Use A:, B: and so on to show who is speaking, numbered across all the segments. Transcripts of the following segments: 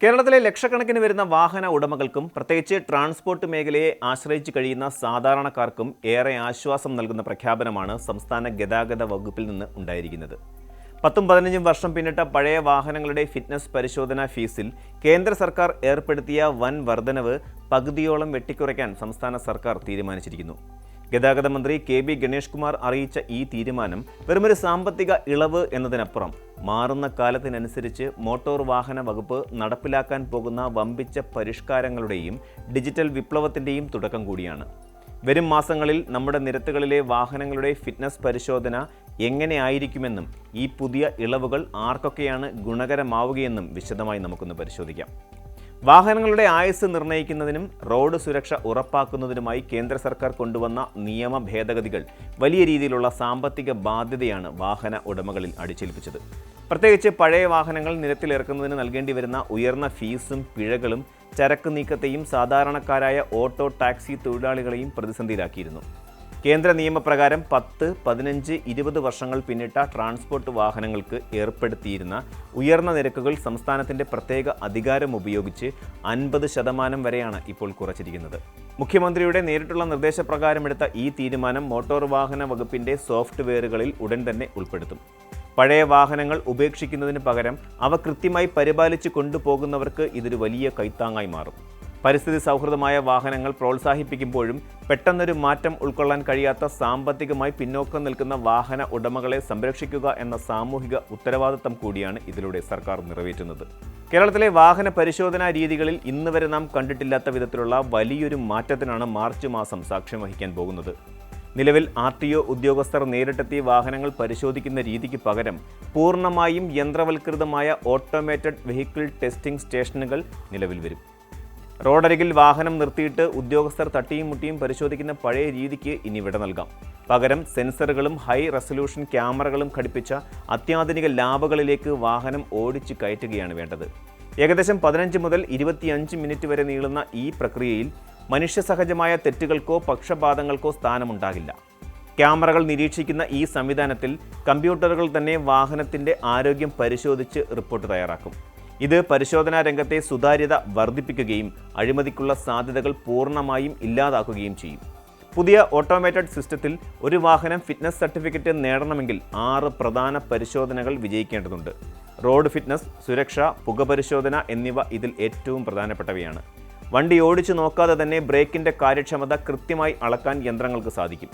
A: കേരളത്തിലെ ലക്ഷക്കണക്കിന് വരുന്ന വാഹന ഉടമകൾക്കും പ്രത്യേകിച്ച് ട്രാൻസ്പോർട്ട് മേഖലയെ ആശ്രയിച്ച് കഴിയുന്ന സാധാരണക്കാർക്കും ഏറെ ആശ്വാസം നൽകുന്ന പ്രഖ്യാപനമാണ് സംസ്ഥാന ഗതാഗത വകുപ്പിൽ നിന്ന് ഉണ്ടായിരിക്കുന്നത്. 10-15 വർഷം പിന്നിട്ട പഴയ വാഹനങ്ങളുടെ ഫിറ്റ്നസ് പരിശോധനാ ഫീസിൽ കേന്ദ്ര സർക്കാർ ഏർപ്പെടുത്തിയ വൻ വർധനവ് പകുതിയോളം വെട്ടിക്കുറയ്ക്കാൻ സംസ്ഥാന സർക്കാർ തീരുമാനിച്ചിരിക്കുന്നു. ഗതാഗത മന്ത്രി കെ.ബി. ഗണേഷ് കുമാർ അറിയിച്ച ഈ തീരുമാനം വെറുമൊരു സാമ്പത്തിക ഇളവ് എന്നതിനപ്പുറം മാറുന്ന കാലത്തിനനുസരിച്ച് മോട്ടോർ വാഹന വകുപ്പ് നടപ്പിലാക്കാൻ പോകുന്ന വമ്പിച്ച പരിഷ്കാരങ്ങളുടെയും ഡിജിറ്റൽ വിപ്ലവത്തിൻ്റെയും തുടക്കം കൂടിയാണ്. വരും മാസങ്ങളിൽ നമ്മുടെ നിരത്തുകളിലെ വാഹനങ്ങളുടെ ഫിറ്റ്നസ് പരിശോധന എങ്ങനെയായിരിക്കുമെന്നും ഈ പുതിയ ഇളവുകൾ ആർക്കൊക്കെയാണ് ഗുണകരമാവുകയെന്നും വിശദമായി നമുക്കൊന്ന് പരിശോധിക്കാം. വാഹനങ്ങളുടെ ആയുസ് നിർണ്ണയിക്കുന്നതിനും റോഡ് സുരക്ഷ ഉറപ്പാക്കുന്നതിനുമായി കേന്ദ്ര സർക്കാർ കൊണ്ടുവന്ന നിയമ ഭേദഗതികൾ വലിയ രീതിയിലുള്ള സാമ്പത്തിക ബാധ്യതയാണ് വാഹന ഉടമകളിൽ അടിച്ചേൽപ്പിച്ചത്. പ്രത്യേകിച്ച് പഴയ വാഹനങ്ങൾ നിരത്തിലിറക്കുന്നതിന് നൽകേണ്ടി വരുന്ന ഉയർന്ന ഫീസും പിഴകളും ചരക്ക് നീക്കത്തെയും സാധാരണക്കാരായ ഓട്ടോ ടാക്സി തൊഴിലാളികളെയും പ്രതിസന്ധിയിലാക്കിയിരുന്നു. കേന്ദ്ര നിയമപ്രകാരം 10, 15, 20 വർഷങ്ങൾ പിന്നിട്ട ട്രാൻസ്പോർട്ട് വാഹനങ്ങൾക്ക് ഏർപ്പെടുത്തിയിരുന്ന ഉയർന്ന നിരക്കുകൾ സംസ്ഥാനത്തിൻ്റെ പ്രത്യേക അധികാരം ഉപയോഗിച്ച് 50% വരെയാണ് ഇപ്പോൾ കുറച്ചിരിക്കുന്നത്. മുഖ്യമന്ത്രിയുടെ നേരിട്ടുള്ള നിർദ്ദേശപ്രകാരമെടുത്ത ഈ തീരുമാനം മോട്ടോർ വാഹന വകുപ്പിൻ്റെ സോഫ്റ്റ്വെയറുകളിൽ ഉടൻ തന്നെ ഉൾപ്പെടുത്തും. പഴയ വാഹനങ്ങൾ ഉപേക്ഷിക്കുന്നതിന് പകരം അവ കൃത്യമായി പരിപാലിച്ച് കൊണ്ടുപോകുന്നവർക്ക് ഇതൊരു വലിയ കൈത്താങ്ങായി മാറും. പരിസ്ഥിതി സൗഹൃദമായ വാഹനങ്ങൾ പ്രോത്സാഹിപ്പിക്കുമ്പോഴും പെട്ടെന്നൊരു മാറ്റം ഉൾക്കൊള്ളാൻ കഴിയാത്ത സാമ്പത്തികമായി പിന്നോക്കം നിൽക്കുന്ന വാഹന ഉടമകളെ സംരക്ഷിക്കുക എന്ന സാമൂഹിക ഉത്തരവാദിത്തം കൂടിയാണ് ഇതിലൂടെ സർക്കാർ നിറവേറ്റുന്നത്. കേരളത്തിലെ വാഹന പരിശോധനാ രീതികളിൽ ഇന്ന് വരെ നാം കണ്ടിട്ടില്ലാത്ത വിധത്തിലുള്ള വലിയൊരു മാറ്റത്തിനാണ് മാർച്ച് മാസം സാക്ഷ്യം വഹിക്കാൻ പോകുന്നത്. നിലവിൽ RTO ഉദ്യോഗസ്ഥർ നേരിട്ടെത്തി വാഹനങ്ങൾ പരിശോധിക്കുന്ന രീതിക്ക് പകരം പൂർണ്ണമായും യന്ത്രവൽകൃതമായ ഓട്ടോമേറ്റഡ് വെഹിക്കിൾ ടെസ്റ്റിംഗ് സ്റ്റേഷനുകൾ നിലവിൽ വരും. റോഡരികിൽ വാഹനം നിർത്തിയിട്ട് ഉദ്യോഗസ്ഥർ തട്ടിയും മുട്ടിയും പരിശോധിക്കുന്ന പഴയ രീതിക്ക് ഇനി വിട നൽകാം. പകരം സെൻസറുകളും ഹൈ റെസൊല്യൂഷൻ ക്യാമറകളും ഘടിപ്പിച്ച അത്യാധുനിക ലാബുകളിലേക്ക് വാഹനം ഓടിച്ചു കയറ്റുകയാണ് വേണ്ടത്. ഏകദേശം 15 മുതൽ 25 മിനിറ്റ് വരെ നീളുന്ന ഈ പ്രക്രിയയിൽ മനുഷ്യസഹജമായ തെറ്റുകൾക്കോ പക്ഷപാതങ്ങൾക്കോ സ്ഥാനമുണ്ടാകില്ല. ക്യാമറകൾ നിരീക്ഷിക്കുന്ന ഈ സംവിധാനത്തിൽ കമ്പ്യൂട്ടറുകൾ തന്നെ വാഹനത്തിൻ്റെ ആരോഗ്യം പരിശോധിച്ച് റിപ്പോർട്ട് തയ്യാറാക്കും. ഇത് പരിശോധനാ രംഗത്തെ സുതാര്യത വർദ്ധിപ്പിക്കുകയും അഴിമതിക്കുള്ള സാധ്യതകൾ പൂർണ്ണമായും ഇല്ലാതാക്കുകയും ചെയ്യും. പുതിയ ഓട്ടോമേറ്റഡ് സിസ്റ്റത്തിൽ ഒരു വാഹനം ഫിറ്റ്നസ് സർട്ടിഫിക്കറ്റ് നേടണമെങ്കിൽ 6 പ്രധാന പരിശോധനകൾ വിജയിക്കേണ്ടതുണ്ട്. റോഡ് ഫിറ്റ്നസ്, സുരക്ഷ, പുകപരിശോധന എന്നിവ ഇതിൽ ഏറ്റവും പ്രധാനപ്പെട്ടവയാണ്. വണ്ടി ഓടിച്ചു നോക്കാതെ തന്നെ ബ്രേക്കിൻ്റെ കാര്യക്ഷമത കൃത്യമായി അളക്കാൻ യന്ത്രങ്ങൾക്ക് സാധിക്കും.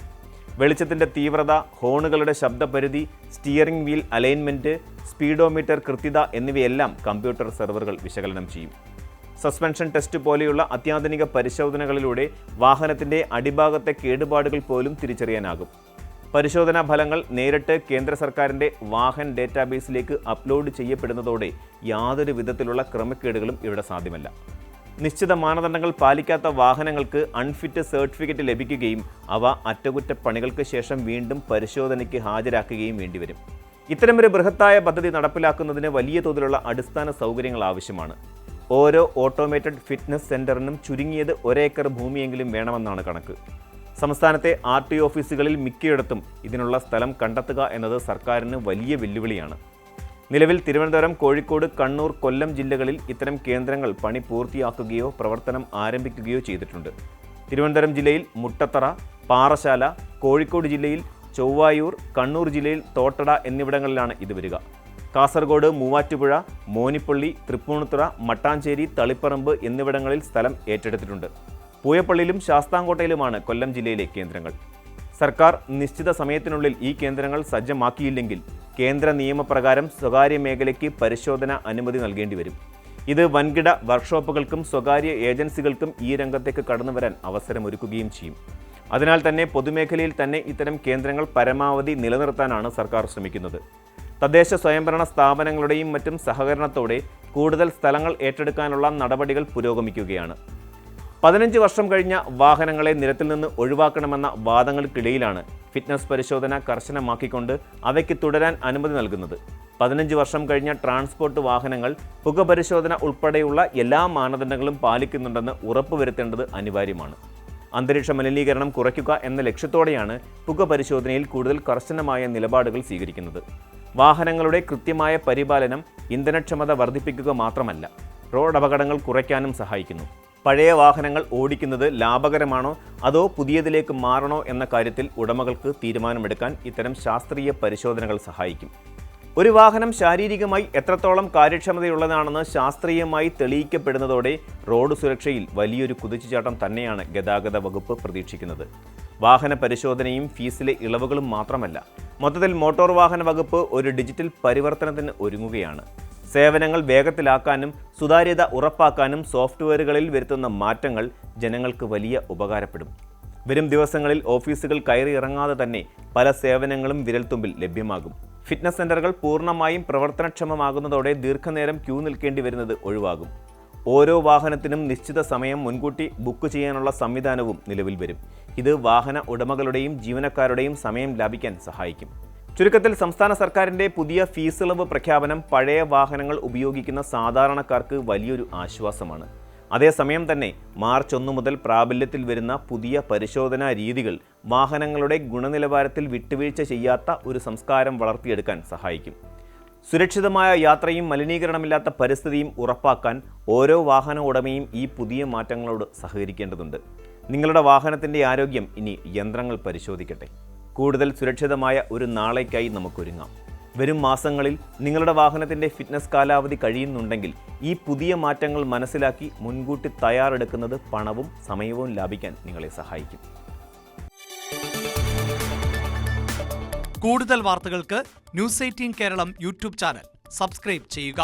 A: വെളിച്ചത്തിൻ്റെ തീവ്രത, ഹോണുകളുടെ ശബ്ദപരിധി, സ്റ്റിയറിംഗ് വീൽ അലൈൻമെൻറ്റ്, സ്പീഡോമീറ്റർ കൃത്യത എന്നിവയെല്ലാം കമ്പ്യൂട്ടർ സെർവറുകൾ വിശകലനം ചെയ്യും. സസ്പെൻഷൻ ടെസ്റ്റ് പോലെയുള്ള അത്യാധുനിക പരിശോധനകളിലൂടെ വാഹനത്തിൻ്റെ അടിഭാഗത്തെ കേടുപാടുകൾ പോലും തിരിച്ചറിയാനാകും. പരിശോധനാ ഫലങ്ങൾ നേരിട്ട് കേന്ദ്ര സർക്കാരിൻ്റെ വാഹൻ ഡേറ്റാബേസിലേക്ക് അപ്ലോഡ് ചെയ്യപ്പെടുന്നതോടെ യാതൊരു വിധത്തിലുള്ള ക്രമക്കേടുകളും ഇവിടെ സാധ്യമല്ല. നിശ്ചിത മാനദണ്ഡങ്ങൾ പാലിക്കാത്ത വാഹനങ്ങൾക്ക് അൺഫിറ്റ് സർട്ടിഫിക്കറ്റ് ലഭിക്കുകയും അവ അറ്റകുറ്റപ്പണികൾക്ക് ശേഷം വീണ്ടും പരിശോധനയ്ക്ക് ഹാജരാക്കുകയും വേണ്ടിവരും. ഇത്തരമൊരു ബൃഹത്തായ പദ്ധതി നടപ്പിലാക്കുന്നതിന് വലിയ തോതിലുള്ള അടിസ്ഥാന സൗകര്യങ്ങൾ ആവശ്യമാണ്. ഓരോ ഓട്ടോമേറ്റഡ് ഫിറ്റ്നസ് സെൻ്ററിനും ചുരുങ്ങിയത് 1 ഏക്കർ ഭൂമിയെങ്കിലും വേണമെന്നാണ് കണക്ക്. സംസ്ഥാനത്തെ RTO ഓഫീസുകളിൽ മിക്കയിടത്തും ഇതിനുള്ള സ്ഥലം കണ്ടെത്തുക എന്നത് സർക്കാരിന് വലിയ വെല്ലുവിളിയാണ്. നിലവിൽ തിരുവനന്തപുരം, കോഴിക്കോട്, കണ്ണൂർ, കൊല്ലം ജില്ലകളിൽ ഇത്തരം കേന്ദ്രങ്ങൾ പണി പൂർത്തിയാക്കുകയോ പ്രവർത്തനം ആരംഭിക്കുകയോ ചെയ്തിട്ടുണ്ട്. തിരുവനന്തപുരം ജില്ലയിൽ മുട്ടത്തറ, പാറശാല, കോഴിക്കോട് ജില്ലയിൽ ചൊവ്വായൂർ, കണ്ണൂർ ജില്ലയിൽ തോട്ടട എന്നിവിടങ്ങളിലാണ് ഇത് വരിക. കാസർഗോഡ്, മൂവാറ്റുപുഴ, മോനിപ്പള്ളി, തൃപ്പൂണിത്തുറ, മട്ടാഞ്ചേരി, തളിപ്പറമ്പ് എന്നിവിടങ്ങളിൽ സ്ഥലം ഏറ്റെടുത്തിട്ടുണ്ട്. പൂയപ്പള്ളിയിലും ശാസ്താംകോട്ടയിലുമാണ് കൊല്ലം ജില്ലയിലെ കേന്ദ്രങ്ങൾ. സർക്കാർ നിശ്ചിത സമയത്തിനുള്ളിൽ ഈ കേന്ദ്രങ്ങൾ സജ്ജമാക്കിയില്ലെങ്കിൽ കേന്ദ്ര നിയമപ്രകാരം സ്വകാര്യ മേഖലയ്ക്ക് പരിശോധന അനുമതി നൽകേണ്ടി വരും. ഇത് വൻകിട വർക്ക്ഷോപ്പുകൾക്കും സ്വകാര്യ ഏജൻസികൾക്കും ഈ രംഗത്തേക്ക് കടന്നുവരാൻ അവസരമൊരുക്കുകയും ചെയ്യും. അതിനാൽ തന്നെ പൊതുമേഖലയിൽ തന്നെ ഇത്തരം കേന്ദ്രങ്ങൾ പരമാവധി നിലനിർത്താനാണ് സർക്കാർ ശ്രമിക്കുന്നത്. തദ്ദേശ സ്വയംഭരണ സ്ഥാപനങ്ങളുടെയും മറ്റും സഹകരണത്തോടെ കൂടുതൽ സ്ഥലങ്ങൾ ഏറ്റെടുക്കാനുള്ള നടപടികൾ പുരോഗമിക്കുകയാണ്. 15 വർഷം കഴിഞ്ഞ വാഹനങ്ങളെ നിരത്തിൽ നിന്ന് ഒഴിവാക്കണമെന്ന വാദങ്ങൾക്കിടയിലാണ് ഫിറ്റ്നസ് പരിശോധന കർശനമാക്കിക്കൊണ്ട് അവയ്ക്ക് തുടരാൻ അനുമതി നൽകുന്നത്. 15 വർഷം കഴിഞ്ഞ ട്രാൻസ്പോർട്ട് വാഹനങ്ങൾ പുകപരിശോധന ഉൾപ്പെടെയുള്ള എല്ലാ മാനദണ്ഡങ്ങളും പാലിക്കുന്നുണ്ടെന്ന് ഉറപ്പുവരുത്തേണ്ടത് അനിവാര്യമാണ്. അന്തരീക്ഷ മലിനീകരണം കുറയ്ക്കുക എന്ന ലക്ഷ്യത്തോടെയാണ് പുകപരിശോധനയിൽ കൂടുതൽ കർശനമായ നിലപാടുകൾ സ്വീകരിക്കുന്നത്. വാഹനങ്ങളുടെ കൃത്യമായ പരിപാലനം ഇന്ധനക്ഷമത വർദ്ധിപ്പിക്കുക മാത്രമല്ല, റോഡ് അപകടങ്ങൾ കുറയ്ക്കാനും സഹായിക്കുന്നു. പഴയ വാഹനങ്ങൾ ഓടിക്കുന്നത് ലാഭകരമാണോ അതോ പുതിയതിലേക്ക് മാറണോ എന്ന കാര്യത്തിൽ ഉടമകൾക്ക് തീരുമാനമെടുക്കാൻ ഇത്തരം ശാസ്ത്രീയ പരിശോധനകൾ സഹായിക്കും. ഒരു വാഹനം ശാരീരികമായി എത്രത്തോളം കാര്യക്ഷമതയുള്ളതാണെന്ന് ശാസ്ത്രീയമായി തെളിയിക്കപ്പെടുന്നതോടെ റോഡ് സുരക്ഷയിൽ വലിയൊരു കുതിച്ചുചാട്ടം തന്നെയാണ് ഗതാഗത വകുപ്പ് പ്രതീക്ഷിക്കുന്നത്. വാഹന പരിശോധനയും ഫീസിലെ ഇളവുകളും മാത്രമല്ല, മൊത്തത്തിൽ മോട്ടോർ വാഹന വകുപ്പ് ഒരു ഡിജിറ്റൽ പരിവർത്തനത്തിന് ഒരുങ്ങുകയാണ്. സേവനങ്ങൾ വേഗത്തിലാക്കാനും സുതാര്യത ഉറപ്പാക്കാനും സോഫ്റ്റ്വെയറുകളിൽ വരുത്തുന്ന മാറ്റങ്ങൾ ജനങ്ങൾക്ക് വലിയ ഉപകാരപ്പെടും. വരും ദിവസങ്ങളിൽ ഓഫീസുകൾ കയറി ഇറങ്ങാതെ തന്നെ പല സേവനങ്ങളും വിരൽത്തുമ്പിൽ ലഭ്യമാകും. ഫിറ്റ്നസ് സെൻ്ററുകൾ പൂർണ്ണമായും പ്രവർത്തനക്ഷമമാകുന്നതോടെ ദീർഘനേരം ക്യൂ നിൽക്കേണ്ടി വരുന്നത് ഒഴിവാകും. ഓരോ വാഹനത്തിനും നിശ്ചിത സമയം മുൻകൂട്ടി ബുക്ക് ചെയ്യാനുള്ള സംവിധാനവും നിലവിൽ വരും. ഇത് വാഹന ഉടമകളുടെയും ജീവനക്കാരുടെയും സമയം ലാഭിക്കാൻ സഹായിക്കും. ചുരുക്കത്തിൽ സംസ്ഥാന സർക്കാരിൻ്റെ പുതിയ ഫീസ് ഇളവ് പ്രഖ്യാപനം പഴയ വാഹനങ്ങൾ ഉപയോഗിക്കുന്ന സാധാരണക്കാർക്ക് വലിയൊരു ആശ്വാസമാണ്. അതേസമയം തന്നെ മാർച്ച് 1 മുതൽ പ്രാബല്യത്തിൽ വരുന്ന പുതിയ പരിശോധനാ രീതികൾ വാഹനങ്ങളുടെ ഗുണനിലവാരത്തിൽ വിട്ടുവീഴ്ച ചെയ്യാത്ത ഒരു സംസ്കാരം വളർത്തിയെടുക്കാൻ സഹായിക്കും. സുരക്ഷിതമായ യാത്രയും മലിനീകരണമില്ലാത്ത പരിസ്ഥിതിയും ഉറപ്പാക്കാൻ ഓരോ വാഹന ഉടമയും ഈ പുതിയ മാറ്റങ്ങളോട് സഹകരിക്കേണ്ടതുണ്ട്. നിങ്ങളുടെ വാഹനത്തിൻ്റെ ആരോഗ്യം ഇനി യന്ത്രങ്ങൾ പരിശോധിക്കട്ടെ. കൂടുതൽ സുരക്ഷിതമായ ഒരു നാളേക്കായി നമുക്കൊരുങ്ങാം. വരും മാസങ്ങളിൽ നിങ്ങളുടെ വാഹനത്തിൻ്റെ ഫിറ്റ്നസ് കാലാവധി കഴിയുന്നുണ്ടെങ്കിൽ ഈ പുതിയ മാറ്റങ്ങൾ മനസ്സിലാക്കി മുൻകൂട്ടി തയ്യാറെടുക്കുന്നത് പണവും സമയവും ലാഭിക്കാൻ നിങ്ങളെ സഹായിക്കും.
B: കൂടുതൽ വാർത്തകൾക്ക് news 18 Keralam YouTube channel subscribe ചെയ്യുക.